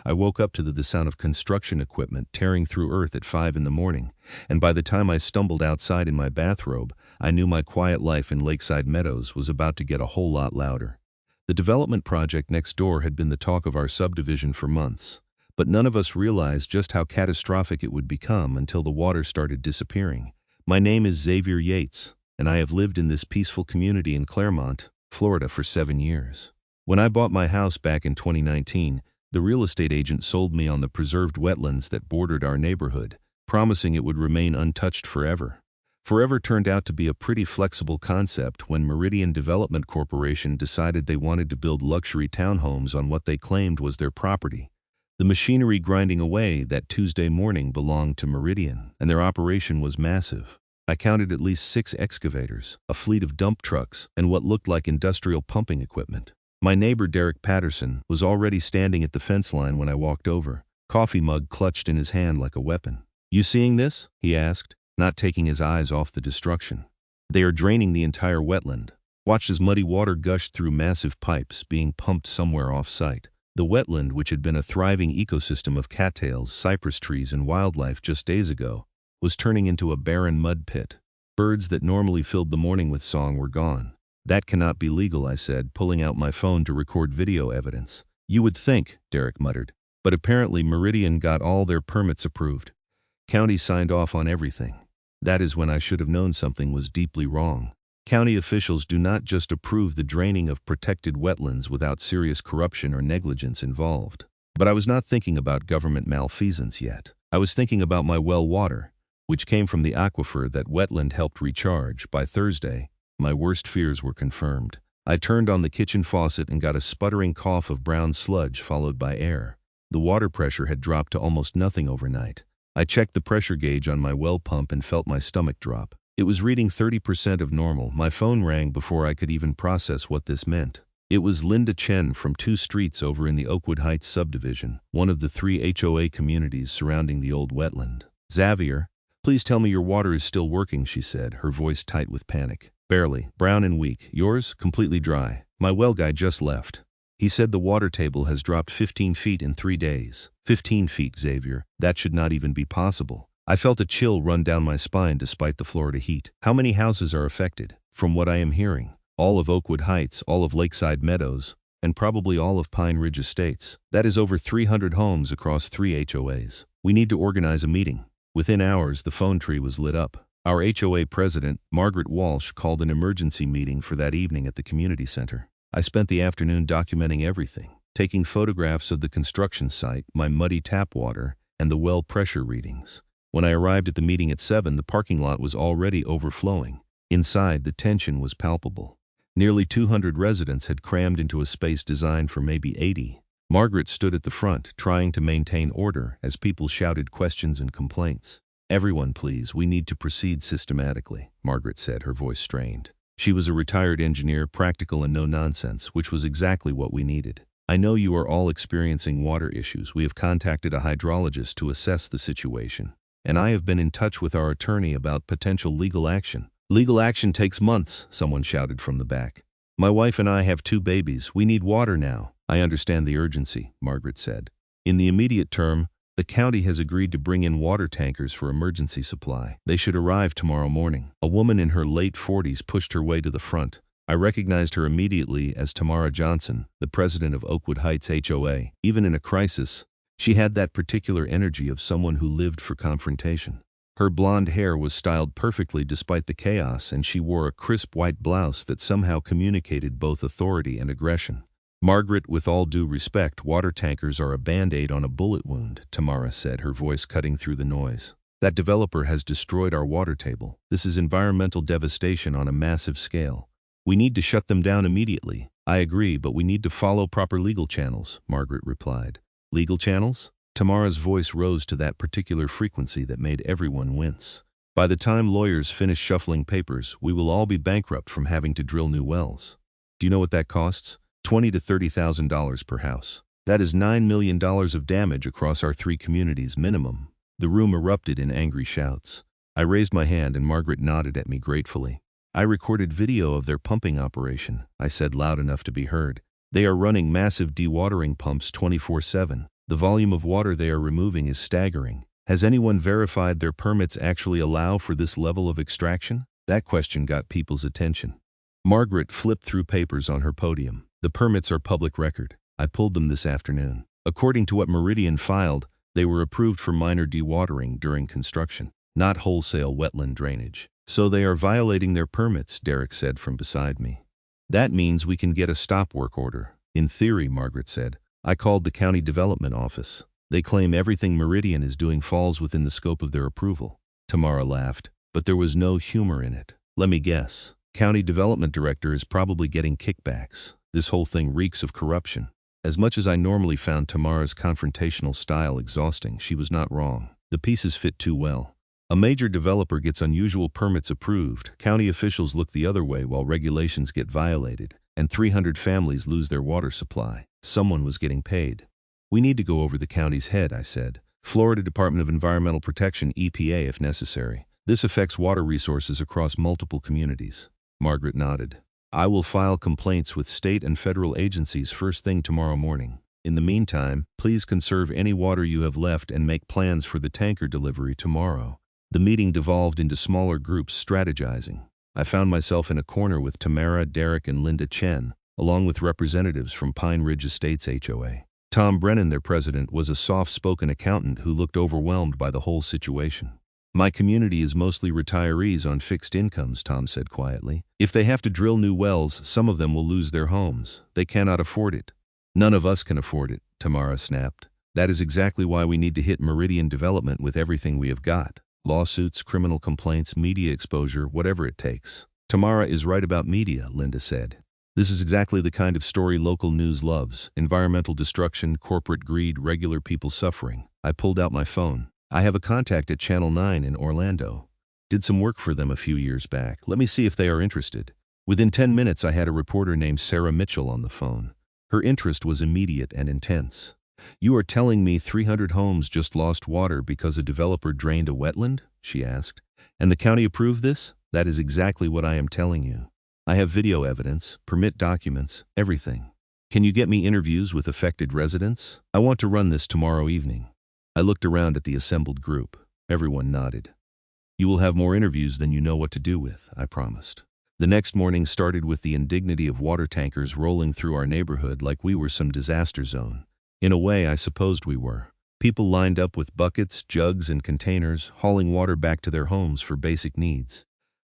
I woke up to the sound of construction equipment tearing through earth at 5 in the morning, and by the time I stumbled outside in my bathrobe, I knew my quiet life in Lakeside Meadows was about to get a whole lot louder. The development project next door had been the talk of our subdivision for months, but none of us realized just how catastrophic it would become until the water started disappearing. My name is Xavier Yates, and I have lived in this peaceful community in Claremont, Florida for 7 years. When I bought my house back in 2019, the real estate agent sold me on the preserved wetlands that bordered our neighborhood, promising it would remain untouched forever. Forever turned out to be a pretty flexible concept when Meridian Development Corporation decided they wanted to build luxury townhomes on what they claimed was their property. The machinery grinding away that Tuesday morning belonged to Meridian, and their operation was massive. I counted at least 6 excavators, a fleet of dump trucks, and what looked like industrial pumping equipment. My neighbor Derek Patterson was already standing at the fence line when I walked over, coffee mug clutched in his hand like a weapon. "You seeing this?" he asked, not taking his eyes off the destruction. "They are draining the entire wetland. Watch as muddy water gushed through massive pipes being pumped somewhere off-site. The wetland, which had been a thriving ecosystem of cattails, cypress trees, and wildlife just days ago, was turning into a barren mud pit. Birds that normally filled the morning with song were gone. "That cannot be legal," I said, pulling out my phone to record video evidence. "You would think," Derek muttered. But apparently Meridian got all their permits approved. County signed off on everything. That is when I should have known something was deeply wrong. County officials do not just approve the draining of protected wetlands without serious corruption or negligence involved. But I was not thinking about government malfeasance yet. I was thinking about my well water, which came from the aquifer that Wetland helped recharge. By Thursday, my worst fears were confirmed. I turned on the kitchen faucet and got a sputtering cough of brown sludge followed by air. The water pressure had dropped to almost nothing overnight. I checked the pressure gauge on my well pump and felt my stomach drop. It was reading 30% of normal. My phone rang before I could even process what this meant. It was Linda Chen from 2 streets over in the Oakwood Heights subdivision, one of the 3 HOA communities surrounding the old wetland. "Xavier, please tell me your water is still working," she said, her voice tight with panic. "Barely. Brown and weak. Yours? Completely dry. My well guy just left. He said the water table has dropped 15 feet in 3 days. 15 feet, Xavier. That should not even be possible." I felt a chill run down my spine despite the Florida heat. "How many houses are affected?" "From what I am hearing, all of Oakwood Heights, all of Lakeside Meadows, and probably all of Pine Ridge Estates. That is over 300 homes across 3 HOAs. We need to organize a meeting." Within hours, the phone tree was lit up. Our HOA president, Margaret Walsh, called an emergency meeting for that evening at the community center. I spent the afternoon documenting everything, taking photographs of the construction site, my muddy tap water, and the well pressure readings. When I arrived at the meeting at 7, the parking lot was already overflowing. Inside, the tension was palpable. Nearly 200 residents had crammed into a space designed for maybe 80. Margaret stood at the front, trying to maintain order as people shouted questions and complaints. "Everyone, please, we need to proceed systematically," Margaret said, her voice strained. She was a retired engineer, practical and no-nonsense, which was exactly what we needed. "I know you are all experiencing water issues. We have contacted a hydrologist to assess the situation, and I have been in touch with our attorney about potential legal action." "Legal action takes months," someone shouted from the back. "My wife and I have 2 babies. We need water now." "I understand the urgency," Margaret said. "In the immediate term, the county has agreed to bring in water tankers for emergency supply. They should arrive tomorrow morning." A woman in her late 40s pushed her way to the front. I recognized her immediately as Tamara Johnson, the president of Oakwood Heights HOA. Even in a crisis, she had that particular energy of someone who lived for confrontation. Her blonde hair was styled perfectly despite the chaos, and she wore a crisp white blouse that somehow communicated both authority and aggression. "Margaret, with all due respect, water tankers are a Band-Aid on a bullet wound," Tamara said, her voice cutting through the noise. "That developer has destroyed our water table. This is environmental devastation on a massive scale. We need to shut them down immediately." "I agree, but we need to follow proper legal channels," Margaret replied. "Legal channels?" Tamara's voice rose to that particular frequency that made everyone wince. "By the time lawyers finish shuffling papers, we will all be bankrupt from having to drill new wells. Do you know what that costs? $20,000 to $30,000 per house. That is $9 million of damage across our 3 communities minimum." The room erupted in angry shouts. I raised my hand and Margaret nodded at me gratefully. "I recorded video of their pumping operation," I said loud enough to be heard. "They are running massive dewatering pumps 24/7. The volume of water they are removing is staggering. Has anyone verified their permits actually allow for this level of extraction? That question got people's attention. Margaret flipped through papers on her podium. The permits are public record. I pulled them this afternoon. According to what Meridian filed, they were approved for minor dewatering during construction, not wholesale wetland drainage. So they are violating their permits, Derek said from beside me. That means we can get a stop work order. In theory, Margaret said. I called the county development office. They claim everything Meridian is doing falls within the scope of their approval. Tamara laughed, but there was no humor in it. Let me guess. County development director is probably getting kickbacks. This whole thing reeks of corruption. As much as I normally found Tamara's confrontational style exhausting, she was not wrong. The pieces fit too well. A major developer gets unusual permits approved, county officials look the other way while regulations get violated, and 300 families lose their water supply. Someone was getting paid. We need to go over the county's head, I said. Florida Department of Environmental Protection, EPA if necessary. This affects water resources across multiple communities. Margaret nodded. I will file complaints with state and federal agencies first thing tomorrow morning. In the meantime, please conserve any water you have left and make plans for the tanker delivery tomorrow. The meeting devolved into smaller groups strategizing. I found myself in a corner with Tamara, Derek, and Linda Chen, along with representatives from Pine Ridge Estates HOA. Tom Brennan, their president, was a soft-spoken accountant who looked overwhelmed by the whole situation. My community is mostly retirees on fixed incomes, Tom said quietly. If they have to drill new wells, some of them will lose their homes. They cannot afford it. None of us can afford it, Tamara snapped. That is exactly why we need to hit Meridian Development with everything we have got. Lawsuits, criminal complaints, media exposure, whatever it takes. Tamara is right about media, Linda said. This is exactly the kind of story local news loves. Environmental destruction, corporate greed, regular people suffering. I pulled out my phone. I have a contact at Channel 9 in Orlando. Did some work for them a few years back. Let me see if they are interested. Within 10 minutes, I had a reporter named Sarah Mitchell on the phone. Her interest was immediate and intense. You are telling me 300 homes just lost water because a developer drained a wetland? She asked. And the county approved this? That is exactly what I am telling you. I have video evidence, permit documents, everything. Can you get me interviews with affected residents? I want to run this tomorrow evening. I looked around at the assembled group. Everyone nodded. You will have more interviews than you know what to do with, I promised. The next morning started with the indignity of water tankers rolling through our neighborhood like we were some disaster zone. In a way, I supposed we were. People lined up with buckets, jugs, and containers, hauling water back to their homes for basic needs.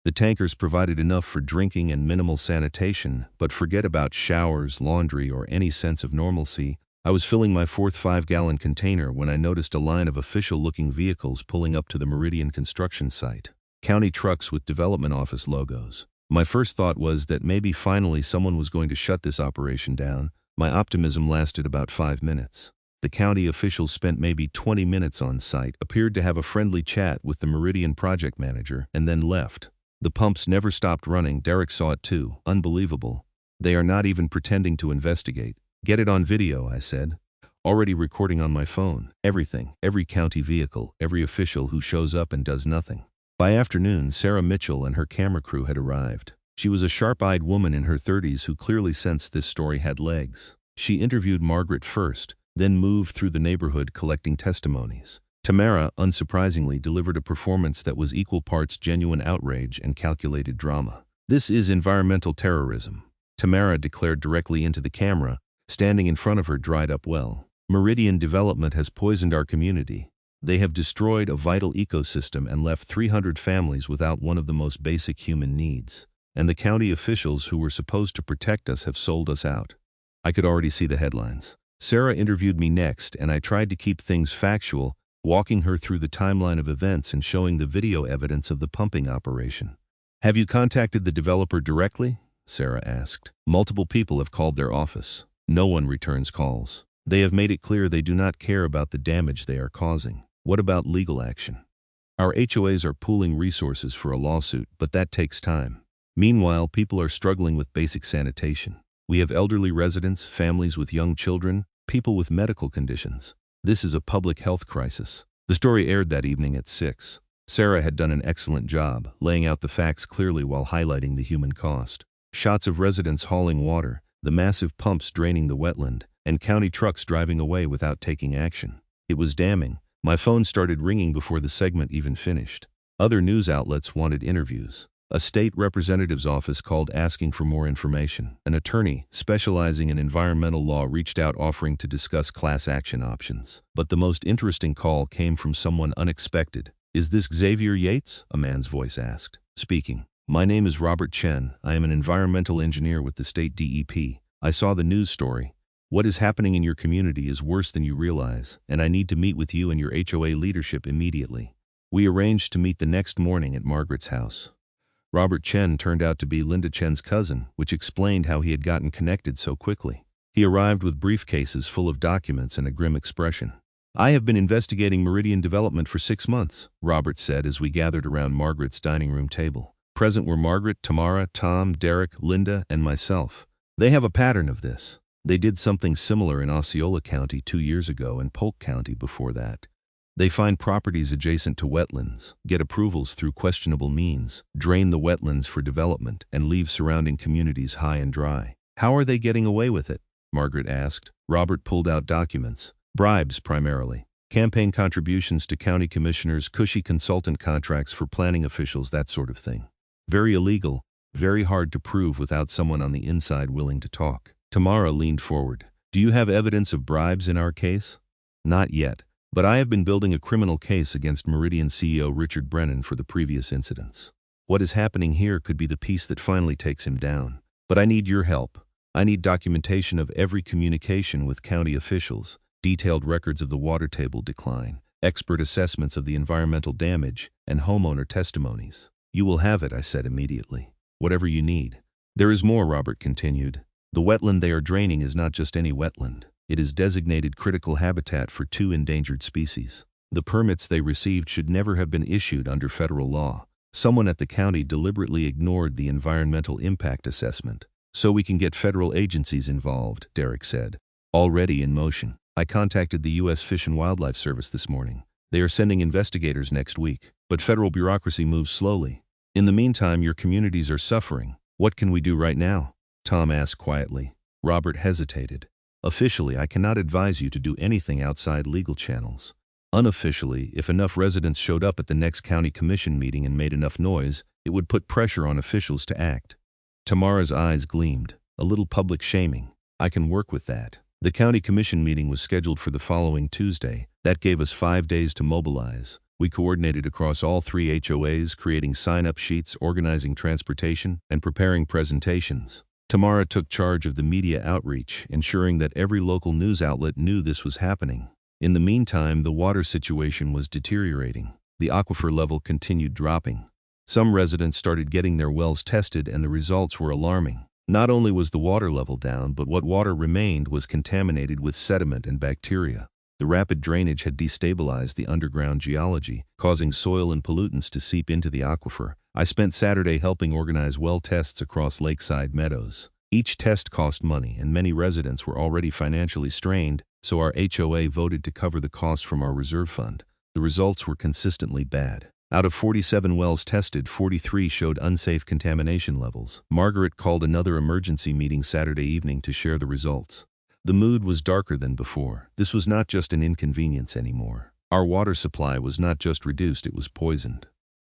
The tankers provided enough for drinking and minimal sanitation, but forget about showers, laundry, or any sense of normalcy. I was filling my fourth 5-gallon container when I noticed a line of official-looking vehicles pulling up to the Meridian construction site. County trucks with development office logos. My first thought was that maybe finally someone was going to shut this operation down. My optimism lasted about 5 minutes. The county officials spent maybe 20 minutes on site, appeared to have a friendly chat with the Meridian project manager, and then left. The pumps never stopped running. Derek saw it too. Unbelievable. They are not even pretending to investigate. Get it on video, I said. Already recording on my phone. Everything. Every county vehicle. Every official who shows up and does nothing. By afternoon, Sarah Mitchell and her camera crew had arrived. She was a sharp-eyed woman in her 30s who clearly sensed this story had legs. She interviewed Margaret first, then moved through the neighborhood collecting testimonies. Tamara, unsurprisingly, delivered a performance that was equal parts genuine outrage and calculated drama. This is environmental terrorism, Tamara declared directly into the camera, standing in front of her dried-up well. Meridian Development has poisoned our community. They have destroyed a vital ecosystem and left 300 families without one of the most basic human needs. And the county officials who were supposed to protect us have sold us out. I could already see the headlines. Sarah interviewed me next, and I tried to keep things factual, walking her through the timeline of events and showing the video evidence of the pumping operation. Have you contacted the developer directly? Sarah asked. Multiple people have called their office. No one returns calls. They have made it clear they do not care about the damage they are causing. What about legal action? Our HOAs are pooling resources for a lawsuit, but that takes time. Meanwhile, people are struggling with basic sanitation. We have elderly residents, families with young children, people with medical conditions. This is a public health crisis. The story aired that evening at 6. Sarah had done an excellent job, laying out the facts clearly while highlighting the human cost. Shots of residents hauling water, the massive pumps draining the wetland, and county trucks driving away without taking action. It was damning. My phone started ringing before the segment even finished. Other news outlets wanted interviews. A state representative's office called asking for more information. An attorney specializing in environmental law reached out offering to discuss class action options. But the most interesting call came from someone unexpected. "Is this Xavier Yates?" a man's voice asked. "Speaking. My name is Robert Chen. I am an environmental engineer with the state DEP. I saw the news story. What is happening in your community is worse than you realize, and I need to meet with you and your HOA leadership immediately." We arranged to meet the next morning at Margaret's house. Robert Chen turned out to be Linda Chen's cousin, which explained how he had gotten connected so quickly. He arrived with briefcases full of documents and a grim expression. "I have been investigating Meridian development for 6 months, Robert said as we gathered around Margaret's dining room table. Present were Margaret, Tamara, Tom, Derek, Linda, and myself. They have a pattern of this. They did something similar in Osceola County 2 years ago and Polk County before that. They find properties adjacent to wetlands, get approvals through questionable means, drain the wetlands for development, and leave surrounding communities high and dry." "How are they getting away with it?" Margaret asked. Robert pulled out documents. "Bribes, primarily. Campaign contributions to county commissioners, cushy consultant contracts for planning officials, that sort of thing. Very illegal, very hard to prove without someone on the inside willing to talk." Tamara leaned forward. "Do you have evidence of bribes in our case?" "Not yet. But I have been building a criminal case against Meridian CEO Richard Brennan for the previous incidents. What is happening here could be the piece that finally takes him down. But I need your help. I need documentation of every communication with county officials, detailed records of the water table decline, expert assessments of the environmental damage, and homeowner testimonies." "You will have it," I said immediately. "Whatever you need." "There is more," Robert continued. "The wetland they are draining is not just any wetland. It is designated critical habitat for 2 endangered species. The permits they received should never have been issued under federal law. Someone at the county deliberately ignored the environmental impact assessment. So we can get federal agencies involved," Derek said. "Already in motion. I contacted the U.S. Fish and Wildlife Service this morning. They are sending investigators next week. But federal bureaucracy moves slowly. In the meantime, your communities are suffering. What can we do right now?" Tom asked quietly. Robert hesitated. "Officially, I cannot advise you to do anything outside legal channels. Unofficially, if enough residents showed up at the next county commission meeting and made enough noise, it would put pressure on officials to act." Tamara's eyes gleamed. "A little public shaming. I can work with that." The county commission meeting was scheduled for the following Tuesday. That gave us 5 days to mobilize. We coordinated across all 3 HOAs, creating sign-up sheets, organizing transportation, and preparing presentations. Tamara took charge of the media outreach, ensuring that every local news outlet knew this was happening. In the meantime, the water situation was deteriorating. The aquifer level continued dropping. Some residents started getting their wells tested, and the results were alarming. Not only was the water level down, but what water remained was contaminated with sediment and bacteria. The rapid drainage had destabilized the underground geology, causing soil and pollutants to seep into the aquifer. I spent Saturday helping organize well tests across lakeside meadows. Each test cost money, and many residents were already financially strained, so our HOA voted to cover the costs from our reserve fund. The results were consistently bad. Out of 47 wells tested, 43 showed unsafe contamination levels. Margaret called another emergency meeting Saturday evening to share the results. The mood was darker than before. This was not just an inconvenience anymore. Our water supply was not just reduced, it was poisoned.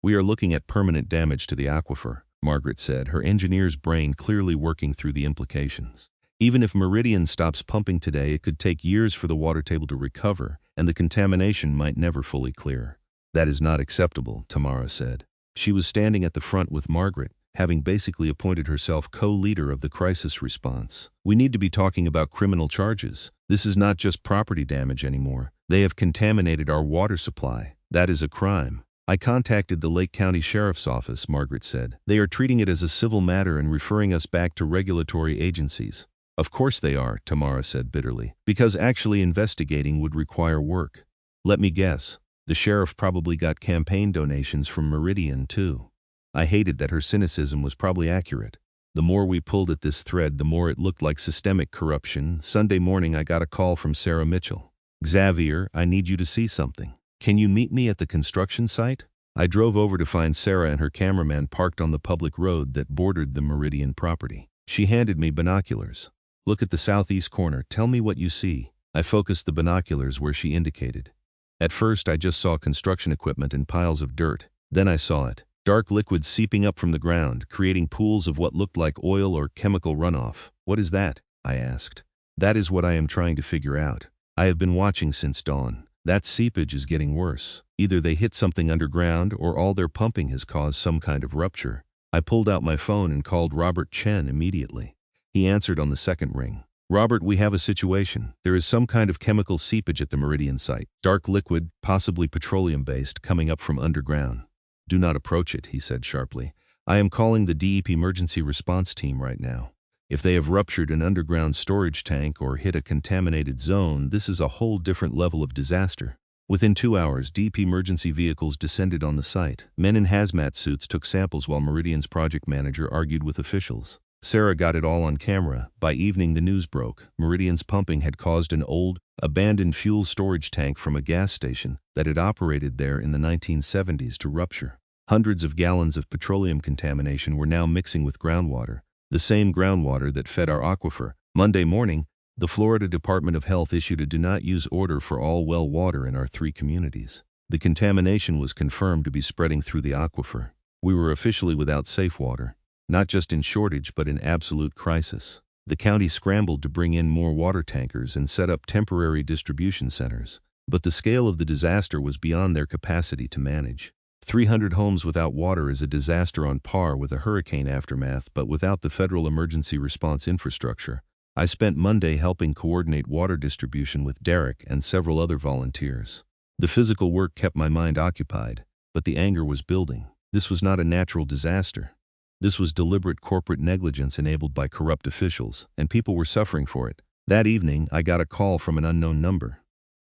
"We are looking at permanent damage to the aquifer," Margaret said, her engineer's brain clearly working through the implications. "Even if Meridian stops pumping today, it could take years for the water table to recover, and the contamination might never fully clear." "That is not acceptable," Tamara said. She was standing at the front with Margaret, having basically appointed herself co-leader of the crisis response. "We need to be talking about criminal charges. This is not just property damage anymore. They have contaminated our water supply. That is a crime." "I contacted the Lake County Sheriff's Office," Margaret said. "They are treating it as a civil matter and referring us back to regulatory agencies." "Of course they are," Tamara said bitterly, "because actually investigating would require work. Let me guess. The sheriff probably got campaign donations from Meridian, too." I hated that her cynicism was probably accurate. The more we pulled at this thread, the more it looked like systemic corruption. Sunday morning, I got a call from Sarah Mitchell. "Xavier, I need you to see something. Can you meet me at the construction site?" I drove over to find Sarah and her cameraman parked on the public road that bordered the Meridian property. She handed me binoculars. Look at the southeast corner. Tell me what you see. I focused the binoculars where she indicated. At first, I just saw construction equipment and piles of dirt. Then I saw it. Dark liquid seeping up from the ground, creating pools of what looked like oil or chemical runoff. What is that? I asked. That is what I am trying to figure out. I have been watching since dawn. That seepage is getting worse. Either they hit something underground or all their pumping has caused some kind of rupture. I pulled out my phone and called Robert Chen immediately. He answered on the second ring. Robert, we have a situation. There is some kind of chemical seepage at the Meridian site. Dark liquid, possibly petroleum-based, coming up from underground. Do not approach it, he said sharply. I am calling the DEP emergency response team right now. If they have ruptured an underground storage tank or hit a contaminated zone, this is a whole different level of disaster. Within 2 hours, DEP emergency vehicles descended on the site. Men in hazmat suits took samples while Meridian's project manager argued with officials. Sarah got it all on camera. By evening, the news broke. Meridian's pumping had caused an old, abandoned fuel storage tank from a gas station that had operated there in the 1970s to rupture. Hundreds of gallons of petroleum contamination were now mixing with groundwater, the same groundwater that fed our aquifer. Monday morning, the Florida Department of Health issued a do-not-use order for all well water in our 3 communities. The contamination was confirmed to be spreading through the aquifer. We were officially without safe water, not just in shortage but in absolute crisis. The county scrambled to bring in more water tankers and set up temporary distribution centers, but the scale of the disaster was beyond their capacity to manage. 300 homes without water is a disaster on par with a hurricane aftermath, but without the federal emergency response infrastructure. I spent Monday helping coordinate water distribution with Derek and several other volunteers. The physical work kept my mind occupied, but the anger was building. This was not a natural disaster. This was deliberate corporate negligence enabled by corrupt officials, and people were suffering for it. That evening, I got a call from an unknown number.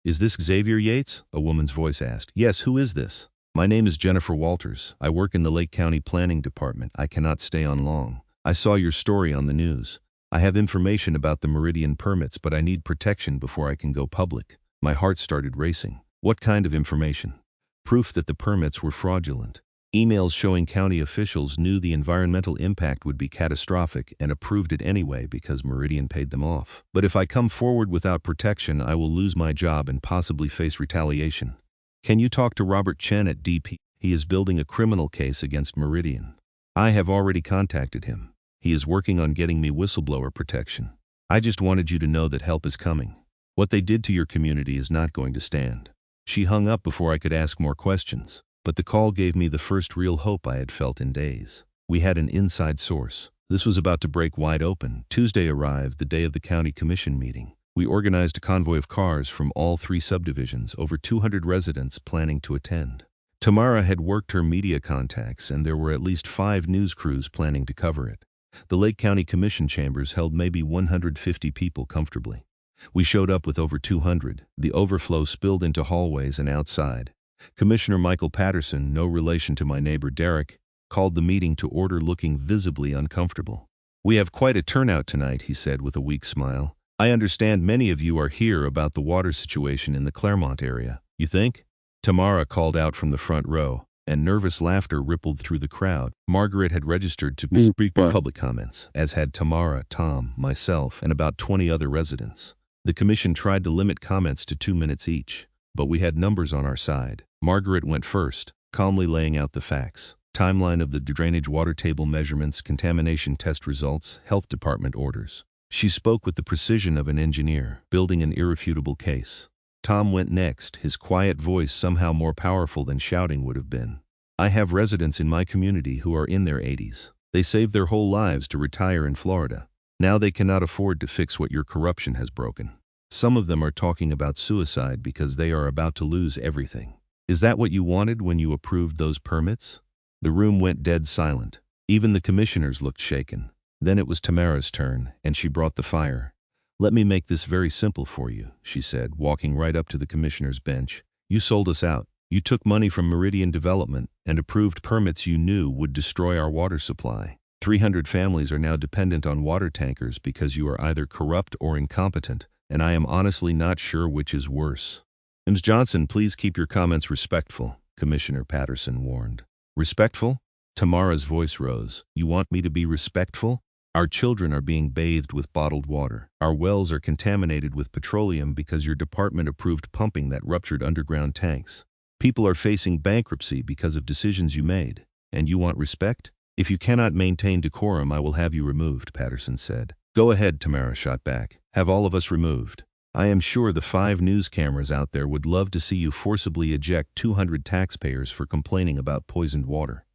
Is this Xavier Yates? A woman's voice asked. Yes, who is this? My name is Jennifer Walters. I work in the Lake County Planning Department. I cannot stay on long. I saw your story on the news. I have information about the Meridian permits, but I need protection before I can go public. My heart started racing. What kind of information? Proof that the permits were fraudulent. Emails showing county officials knew the environmental impact would be catastrophic and approved it anyway because Meridian paid them off. But if I come forward without protection, I will lose my job and possibly face retaliation. Can you talk to Robert Chen at DP? He is building a criminal case against Meridian. I have already contacted him. He is working on getting me whistleblower protection. I just wanted you to know that help is coming. What they did to your community is not going to stand. She hung up before I could ask more questions, but the call gave me the first real hope I had felt in days. We had an inside source. This was about to break wide open. Tuesday arrived, the day of the county commission meeting. We organized a convoy of cars from all 3 subdivisions, over 200 residents planning to attend. Tamara had worked her media contacts, and there were at least 5 news crews planning to cover it. The Lake County Commission chambers held maybe 150 people comfortably. We showed up with over 200. The overflow spilled into hallways and outside. Commissioner Michael Patterson, no relation to my neighbor Derek, called the meeting to order, looking visibly uncomfortable. We have quite a turnout tonight, he said with a weak smile. I understand many of you are here about the water situation in the Claremont area. You think? Tamara called out from the front row, and nervous laughter rippled through the crowd. Margaret had registered to speak public comments, as had Tamara, Tom, myself, and about 20 other residents. The commission tried to limit comments to 2 minutes each, but we had numbers on our side. Margaret went first, calmly laying out the facts. Timeline of the drainage water table measurements, contamination test results, health department orders. She spoke with the precision of an engineer, building an irrefutable case. Tom went next, his quiet voice somehow more powerful than shouting would have been. I have residents in my community who are in their 80s. They saved their whole lives to retire in Florida. Now they cannot afford to fix what your corruption has broken. Some of them are talking about suicide because they are about to lose everything. Is that what you wanted when you approved those permits? The room went dead silent. Even the commissioners looked shaken. Then it was Tamara's turn, and she brought the fire. Let me make this very simple for you, she said, walking right up to the commissioner's bench. You sold us out. You took money from Meridian Development and approved permits you knew would destroy our water supply. 300 families are now dependent on water tankers because you are either corrupt or incompetent, and I am honestly not sure which is worse. Ms. Johnson, please keep your comments respectful, Commissioner Patterson warned. Respectful? Tamara's voice rose. You want me to be respectful? Our children are being bathed with bottled water. Our wells are contaminated with petroleum because your department approved pumping that ruptured underground tanks. People are facing bankruptcy because of decisions you made. And you want respect? If you cannot maintain decorum, I will have you removed, Patterson said. Go ahead, Tamara shot back. Have all of us removed. I am sure the 5 news cameras out there would love to see you forcibly eject 200 taxpayers for complaining about poisoned water.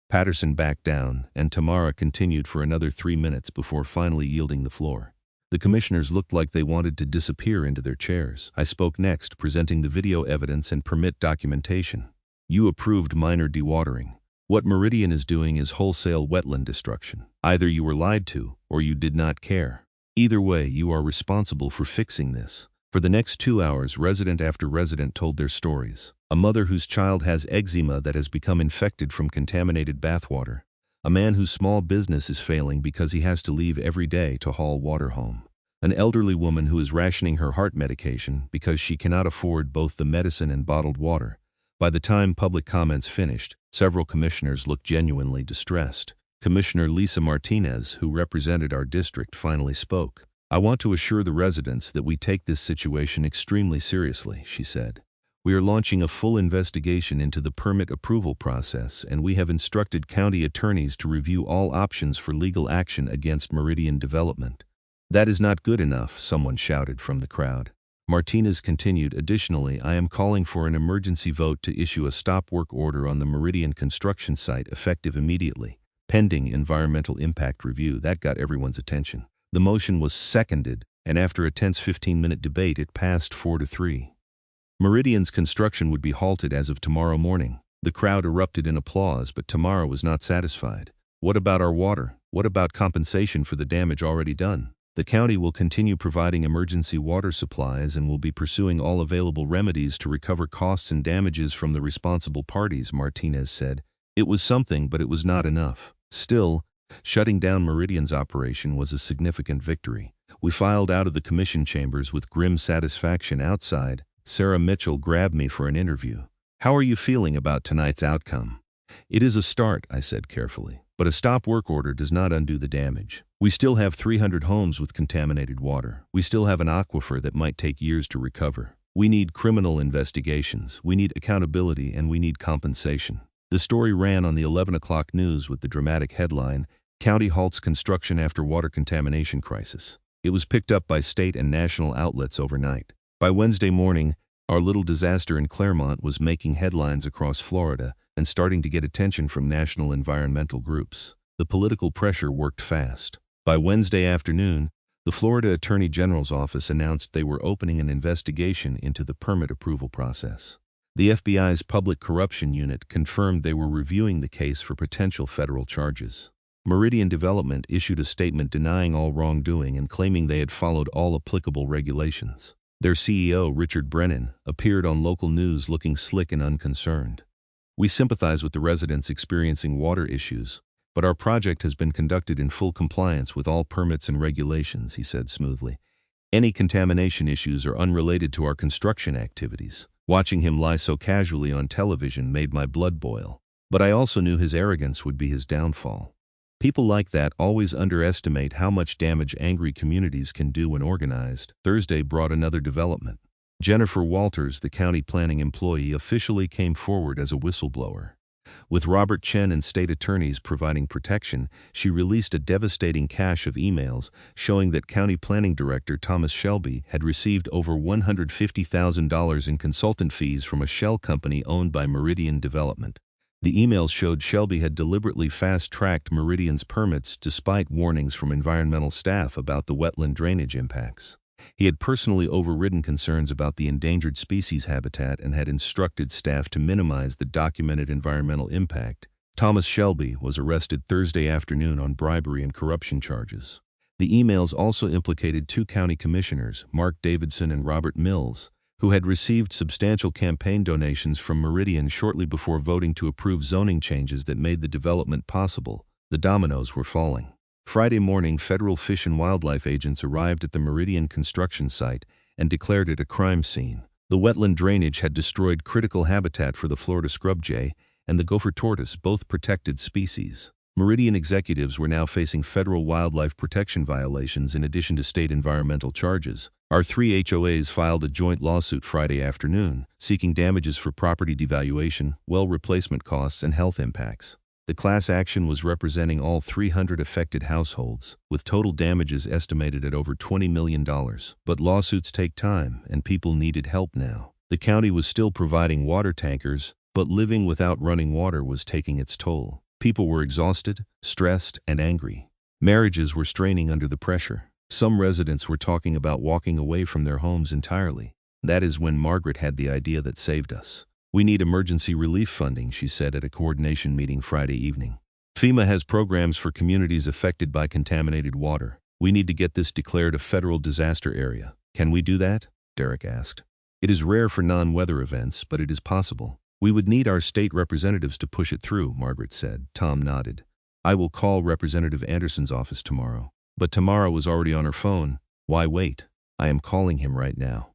Patterson backed down, and Tamara continued for another 3 minutes before finally yielding the floor. The commissioners looked like they wanted to disappear into their chairs. I spoke next, presenting the video evidence and permit documentation. You approved minor dewatering. What Meridian is doing is wholesale wetland destruction. Either you were lied to, or you did not care. Either way, you are responsible for fixing this. For the next 2 hours, resident after resident told their stories. A mother whose child has eczema that has become infected from contaminated bathwater. A man whose small business is failing because he has to leave every day to haul water home. An elderly woman who is rationing her heart medication because she cannot afford both the medicine and bottled water. By the time public comments finished, several commissioners looked genuinely distressed. Commissioner Lisa Martinez, who represented our district, finally spoke. I want to assure the residents that we take this situation extremely seriously, she said. We are launching a full investigation into the permit approval process, and we have instructed county attorneys to review all options for legal action against Meridian Development. That is not good enough, someone shouted from the crowd. Martinez continued, additionally, I am calling for an emergency vote to issue a stop work order on the Meridian construction site effective immediately, pending environmental impact review. That got everyone's attention. The motion was seconded, and after a tense 15-minute debate, it passed 4-3. Meridian's construction would be halted as of tomorrow morning. The crowd erupted in applause, but Tamara was not satisfied. What about our water? What about compensation for the damage already done? The county will continue providing emergency water supplies and will be pursuing all available remedies to recover costs and damages from the responsible parties, Martinez said. It was something, but it was not enough. Still, shutting down Meridian's operation was a significant victory. We filed out of the commission chambers with grim satisfaction. Outside, Sarah Mitchell grabbed me for an interview. How are you feeling about tonight's outcome? It is a start, I said carefully. But a stop work order does not undo the damage. We still have 300 homes with contaminated water. We still have an aquifer that might take years to recover. We need criminal investigations, we need accountability, and we need compensation. The story ran on the 11 o'clock news with the dramatic headline, County Halts Construction After Water Contamination Crisis. It was picked up by state and national outlets overnight. By Wednesday morning, our little disaster in Claremont was making headlines across Florida and starting to get attention from national environmental groups. The political pressure worked fast. By Wednesday afternoon, the Florida Attorney General's office announced they were opening an investigation into the permit approval process. The FBI's Public Corruption Unit confirmed they were reviewing the case for potential federal charges. Meridian Development issued a statement denying all wrongdoing and claiming they had followed all applicable regulations. Their CEO, Richard Brennan, appeared on local news looking slick and unconcerned. We sympathize with the residents experiencing water issues, but our project has been conducted in full compliance with all permits and regulations, he said smoothly. Any contamination issues are unrelated to our construction activities. Watching him lie so casually on television made my blood boil. But I also knew his arrogance would be his downfall. People like that always underestimate how much damage angry communities can do when organized. Thursday brought another development. Jennifer Walters, the county planning employee, officially came forward as a whistleblower. With Robert Chen and state attorneys providing protection, she released a devastating cache of emails showing that County Planning Director Thomas Shelby had received over $150,000 in consultant fees from a shell company owned by Meridian Development. The emails showed Shelby had deliberately fast-tracked Meridian's permits despite warnings from environmental staff about the wetland drainage impacts. He had personally overridden concerns about the endangered species habitat and had instructed staff to minimize the documented environmental impact. Thomas Shelby was arrested Thursday afternoon on bribery and corruption charges. The emails also implicated 2 county commissioners, Mark Davidson and Robert Mills, who had received substantial campaign donations from Meridian shortly before voting to approve zoning changes that made the development possible. The dominoes were falling. Friday morning, federal fish and wildlife agents arrived at the Meridian construction site and declared it a crime scene. The wetland drainage had destroyed critical habitat for the Florida scrub jay and the gopher tortoise, both protected species. Meridian executives were now facing federal wildlife protection violations in addition to state environmental charges. Our 3 HOAs filed a joint lawsuit Friday afternoon, seeking damages for property devaluation, well replacement costs, and health impacts. The class action was representing all 300 affected households, with total damages estimated at over $20 million. But lawsuits take time, and people needed help now. The county was still providing water tankers, but living without running water was taking its toll. People were exhausted, stressed, and angry. Marriages were straining under the pressure. Some residents were talking about walking away from their homes entirely. That is when Margaret had the idea that saved us. "We need emergency relief funding," she said at a coordination meeting Friday evening. "FEMA has programs for communities affected by contaminated water. We need to get this declared a federal disaster area. Can we do that?" Derek asked. "It is rare for non-weather events, but it is possible. We would need our state representatives to push it through," Margaret said. Tom nodded. "I will call Representative Anderson's office tomorrow." But Tamara was already on her phone. "Why wait? I am calling him right now."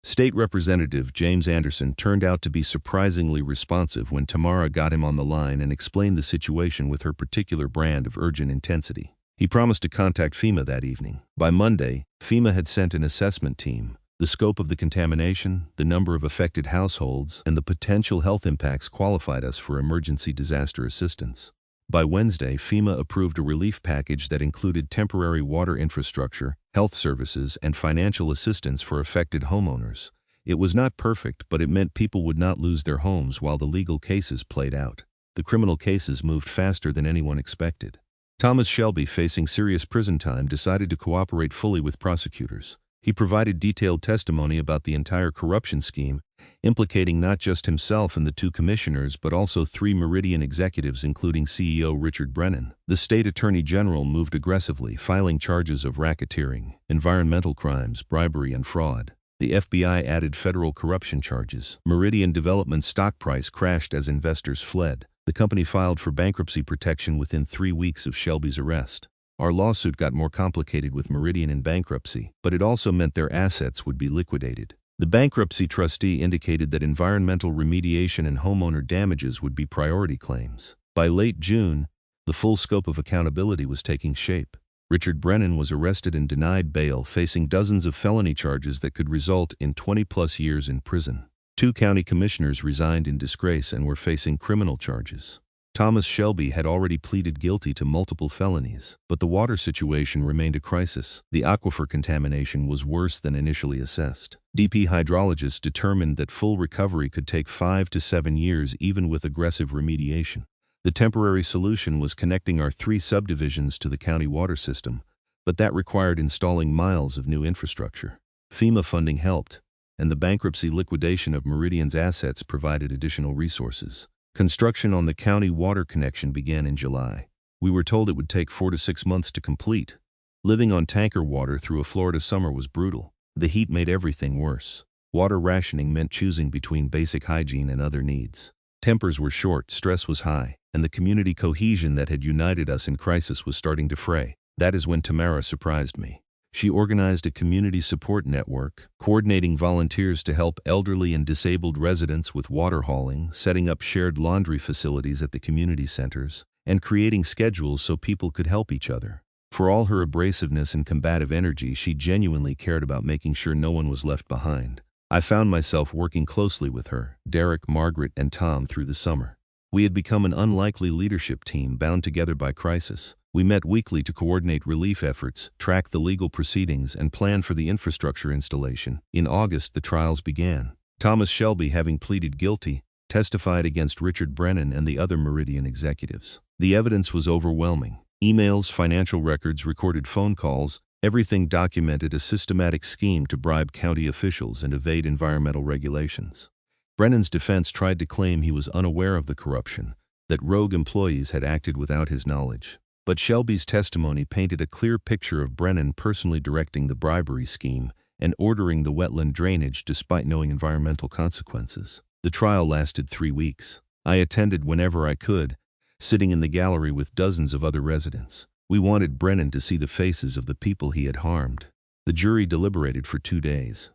State Representative James Anderson turned out to be surprisingly responsive when Tamara got him on the line and explained the situation with her particular brand of urgent intensity. He promised to contact FEMA that evening. By Monday, FEMA had sent an assessment team. The scope of the contamination, the number of affected households, and the potential health impacts qualified us for emergency disaster assistance. By Wednesday, FEMA approved a relief package that included temporary water infrastructure, health services, and financial assistance for affected homeowners. It was not perfect, but it meant people would not lose their homes while the legal cases played out. The criminal cases moved faster than anyone expected. Thomas Shelby, facing serious prison time, decided to cooperate fully with prosecutors. He provided detailed testimony about the entire corruption scheme, implicating not just himself and the 2 commissioners but also 3 Meridian executives including CEO Richard Brennan. The state attorney general moved aggressively, filing charges of racketeering, environmental crimes, bribery, and fraud. The FBI added federal corruption charges. Meridian Development's stock price crashed as investors fled. The company filed for bankruptcy protection within 3 weeks of Shelby's arrest. Our lawsuit got more complicated with Meridian in bankruptcy, but it also meant their assets would be liquidated. The bankruptcy trustee indicated that environmental remediation and homeowner damages would be priority claims. By late June, the full scope of accountability was taking shape. Richard Brennan was arrested and denied bail, facing dozens of felony charges that could result in 20-plus years in prison. 2 county commissioners resigned in disgrace and were facing criminal charges. Thomas Shelby had already pleaded guilty to multiple felonies, but the water situation remained a crisis. The aquifer contamination was worse than initially assessed. DP hydrologists determined that full recovery could take 5 to 7 years even with aggressive remediation. The temporary solution was connecting our 3 subdivisions to the county water system, but that required installing miles of new infrastructure. FEMA funding helped, and the bankruptcy liquidation of Meridian's assets provided additional resources. Construction on the county water connection began in July. We were told it would take 4 to 6 months to complete. Living on tanker water through a Florida summer was brutal. The heat made everything worse. Water rationing meant choosing between basic hygiene and other needs. Tempers were short, stress was high, and the community cohesion that had united us in crisis was starting to fray. That is when Tamara surprised me. She organized a community support network, coordinating volunteers to help elderly and disabled residents with water hauling, setting up shared laundry facilities at the community centers, and creating schedules so people could help each other. For all her abrasiveness and combative energy, she genuinely cared about making sure no one was left behind. I found myself working closely with her, Derek, Margaret, and Tom through the summer. We had become an unlikely leadership team bound together by crisis. We met weekly to coordinate relief efforts, track the legal proceedings, and plan for the infrastructure installation. In August, the trials began. Thomas Shelby, having pleaded guilty, testified against Richard Brennan and the other Meridian executives. The evidence was overwhelming. Emails, financial records, recorded phone calls, everything documented a systematic scheme to bribe county officials and evade environmental regulations. Brennan's defense tried to claim he was unaware of the corruption, that rogue employees had acted without his knowledge. But Shelby's testimony painted a clear picture of Brennan personally directing the bribery scheme and ordering the wetland drainage despite knowing environmental consequences. The trial lasted 3 weeks. I attended whenever I could, sitting in the gallery with dozens of other residents. We wanted Brennan to see the faces of the people he had harmed. The jury deliberated for 2 days.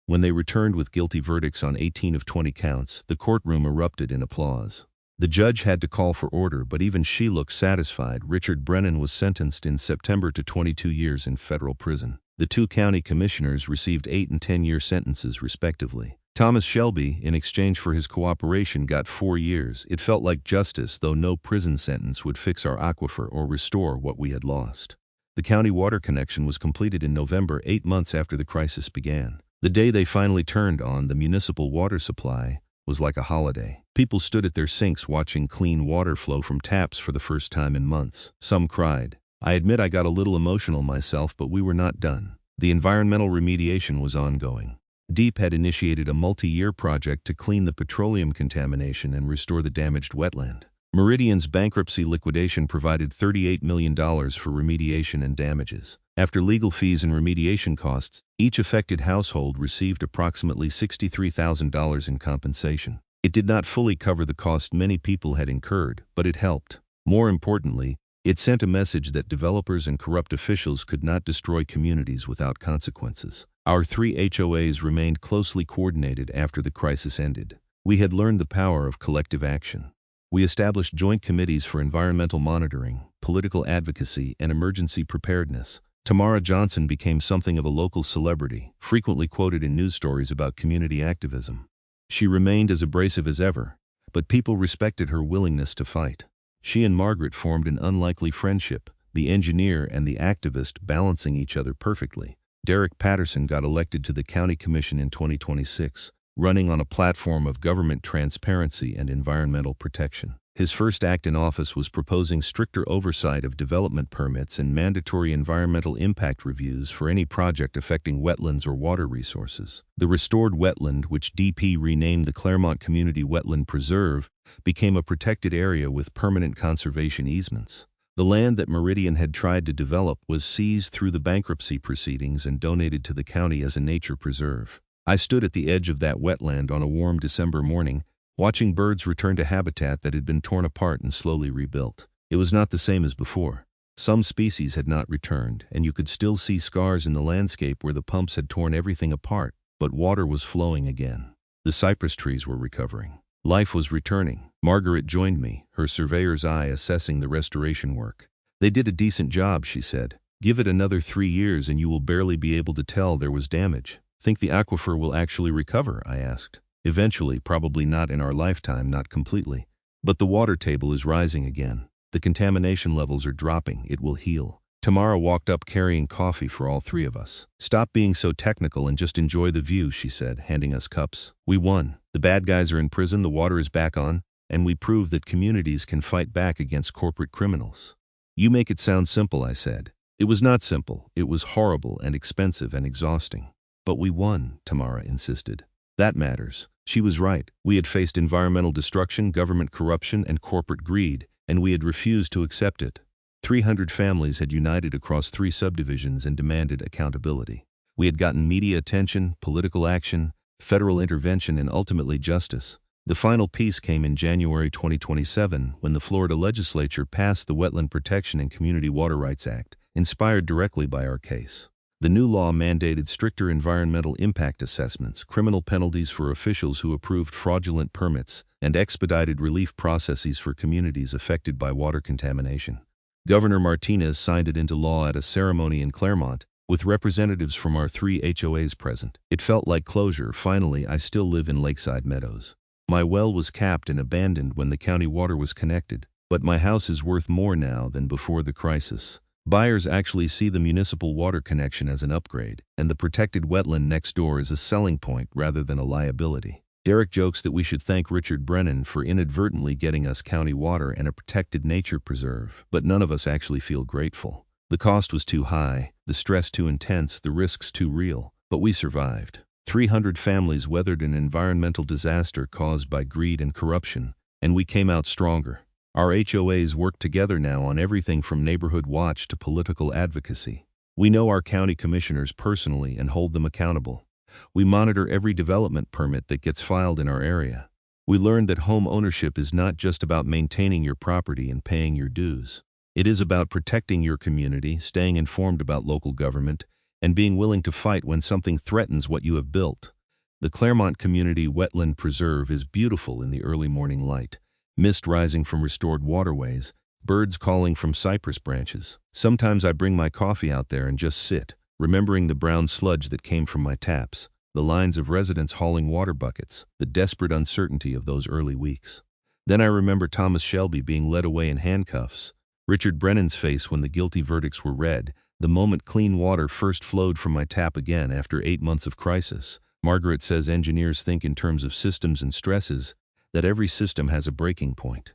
When they returned with guilty verdicts on 18 of 20 counts, the courtroom erupted in applause. The judge had to call for order, but even she looked satisfied. Richard Brennan was sentenced in September to 22 years in federal prison. The two county commissioners received 8 and 10-year sentences, respectively. Thomas Shelby, in exchange for his cooperation, got 4 years. It felt like justice, though no prison sentence would fix our aquifer or restore what we had lost. The county water connection was completed in November, 8 months after the crisis began. The day they finally turned on the municipal water supply was like a holiday. People stood at their sinks watching clean water flow from taps for the first time in months. Some cried. I admit I got a little emotional myself, but we were not done. The environmental remediation was ongoing. DEEP had initiated a multi-year project to clean the petroleum contamination and restore the damaged wetland. Meridian's bankruptcy liquidation provided $38 million for remediation and damages. After legal fees and remediation costs, each affected household received approximately $63,000 in compensation. It did not fully cover the cost many people had incurred, but it helped. More importantly, it sent a message that developers and corrupt officials could not destroy communities without consequences. Our 3 HOAs remained closely coordinated after the crisis ended. We had learned the power of collective action. We established joint committees for environmental monitoring, political advocacy, and emergency preparedness. Tamara Johnson became something of a local celebrity, frequently quoted in news stories about community activism. She remained as abrasive as ever, but people respected her willingness to fight. She and Margaret formed an unlikely friendship, the engineer and the activist balancing each other perfectly. Derek Patterson got elected to the county commission in 2026, running on a platform of government transparency and environmental protection. His first act in office was proposing stricter oversight of development permits and mandatory environmental impact reviews for any project affecting wetlands or water resources. The restored wetland, which DP renamed the Claremont Community Wetland Preserve, became a protected area with permanent conservation easements. The land that Meridian had tried to develop was seized through the bankruptcy proceedings and donated to the county as a nature preserve. I stood at the edge of that wetland on a warm December morning, watching birds return to habitat that had been torn apart and slowly rebuilt. It was not the same as before. Some species had not returned, and you could still see scars in the landscape where the pumps had torn everything apart, but water was flowing again. The cypress trees were recovering. Life was returning. Margaret joined me, her surveyor's eye assessing the restoration work. They did a decent job, she said. Give it another 3 years and you will barely be able to tell there was damage. Think the aquifer will actually recover? I asked. Eventually, probably not in our lifetime, not completely. But the water table is rising again. The contamination levels are dropping. It will heal. Tamara walked up carrying coffee for all 3 of us. Stop being so technical and just enjoy the view, she said, handing us cups. We won. The bad guys are in prison, the water is back on, and we proved that communities can fight back against corporate criminals. You make it sound simple, I said. It was not simple. It was horrible and expensive and exhausting. But we won, Tamara insisted. That matters. She was right. We had faced environmental destruction, government corruption, and corporate greed, and we had refused to accept it. 300 families had united across 3 subdivisions and demanded accountability. We had gotten media attention, political action, federal intervention, and ultimately justice. The final piece came in January 2027 when the Florida legislature passed the Wetland Protection and Community Water Rights Act, inspired directly by our case. The new law mandated stricter environmental impact assessments, criminal penalties for officials who approved fraudulent permits, and expedited relief processes for communities affected by water contamination. Governor Martinez signed it into law at a ceremony in Claremont, with representatives from our 3 HOAs present. It felt like closure. Finally, I still live in Lakeside Meadows. My well was capped and abandoned when the county water was connected, but my house is worth more now than before the crisis. Buyers actually see the municipal water connection as an upgrade, and the protected wetland next door is a selling point rather than a liability. Derek jokes that we should thank Richard Brennan for inadvertently getting us county water and a protected nature preserve, but none of us actually feel grateful. The cost was too high, the stress too intense, the risks too real, but we survived. 300 families weathered an environmental disaster caused by greed and corruption, and we came out stronger. Our HOAs work together now on everything from neighborhood watch to political advocacy. We know our county commissioners personally and hold them accountable. We monitor every development permit that gets filed in our area. We learned that home ownership is not just about maintaining your property and paying your dues. It is about protecting your community, staying informed about local government, and being willing to fight when something threatens what you have built. The Claremont Community Wetland Preserve is beautiful in the early morning light, mist rising from restored waterways, birds calling from cypress branches. Sometimes I bring my coffee out there and just sit, remembering the brown sludge that came from my taps, the lines of residents hauling water buckets, the desperate uncertainty of those early weeks. Then I remember Thomas Shelby being led away in handcuffs, Richard Brennan's face when the guilty verdicts were read, the moment clean water first flowed from my tap again after 8 months of crisis. Margaret says engineers think in terms of systems and stresses, that every system has a breaking point.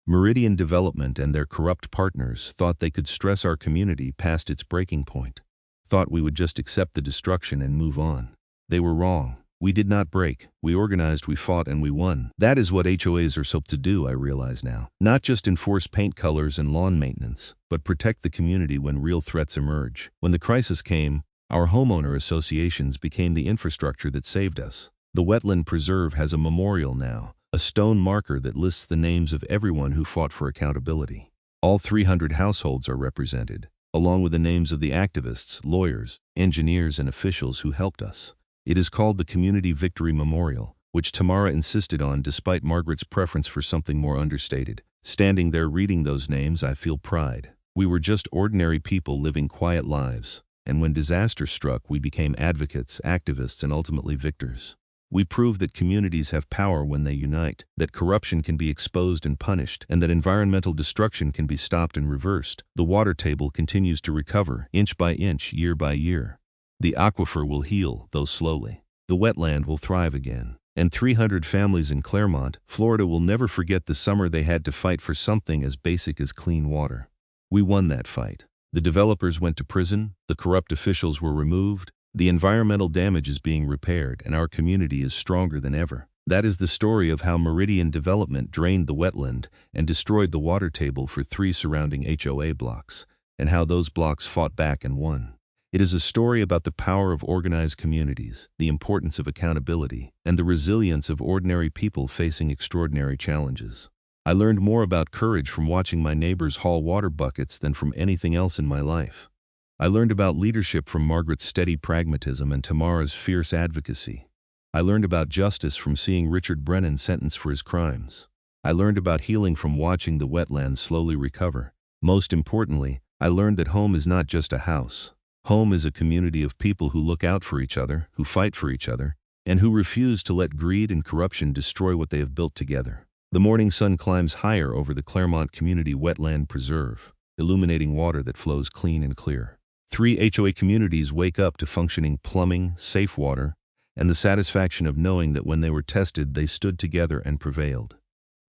Meridian Development and their corrupt partners thought they could stress our community past its breaking point, thought we would just accept the destruction and move on. They were wrong. We did not break. We organized, we fought, and we won. That is what HOAs are supposed to do, I realize now. Not just enforce paint colors and lawn maintenance, but protect the community when real threats emerge. When the crisis came, our homeowner associations became the infrastructure that saved us. The Wetland Preserve has a memorial now, a stone marker that lists the names of everyone who fought for accountability. All 300 households are represented, along with the names of the activists, lawyers, engineers, and officials who helped us. It is called the Community Victory Memorial, which Tamara insisted on despite Margaret's preference for something more understated. Standing there reading those names, I feel pride. We were just ordinary people living quiet lives, and when disaster struck, we became advocates, activists, and ultimately victors. We proved that communities have power when they unite, that corruption can be exposed and punished, and that environmental destruction can be stopped and reversed. The water table continues to recover, inch by inch, year by year. The aquifer will heal, though slowly. The wetland will thrive again. And 300 families in Claremont, Florida will never forget the summer they had to fight for something as basic as clean water. We won that fight. The developers went to prison, the corrupt officials were removed, the environmental damage is being repaired, and our community is stronger than ever. That is the story of how Meridian Development drained the wetland and destroyed the water table for 3 surrounding HOA blocks, and how those blocks fought back and won. It is a story about the power of organized communities, the importance of accountability, and the resilience of ordinary people facing extraordinary challenges. I learned more about courage from watching my neighbors haul water buckets than from anything else in my life. I learned about leadership from Margaret's steady pragmatism and Tamara's fierce advocacy. I learned about justice from seeing Richard Brennan sentenced for his crimes. I learned about healing from watching the wetlands slowly recover. Most importantly, I learned that home is not just a house. Home is a community of people who look out for each other, who fight for each other, and who refuse to let greed and corruption destroy what they have built together. The morning sun climbs higher over the Claremont Community Wetland Preserve, illuminating water that flows clean and clear. 3 HOA communities wake up to functioning plumbing, safe water, and the satisfaction of knowing that when they were tested, they stood together and prevailed.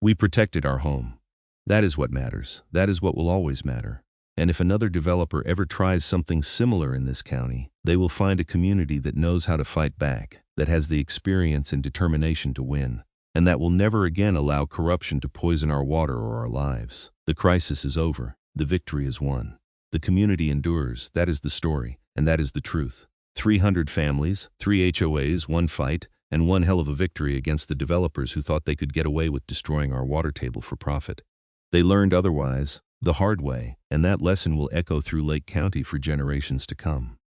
We protected our home. That is what matters. That is what will always matter. And if another developer ever tries something similar in this county, they will find a community that knows how to fight back, that has the experience and determination to win, and that will never again allow corruption to poison our water or our lives. The crisis is over. The victory is won. The community endures. That is the story, and that is the truth. 300 families, 3 HOAs, 1 fight, and 1 hell of a victory against the developers who thought they could get away with destroying our water table for profit. They learned otherwise, the hard way, and that lesson will echo through Lake County for generations to come.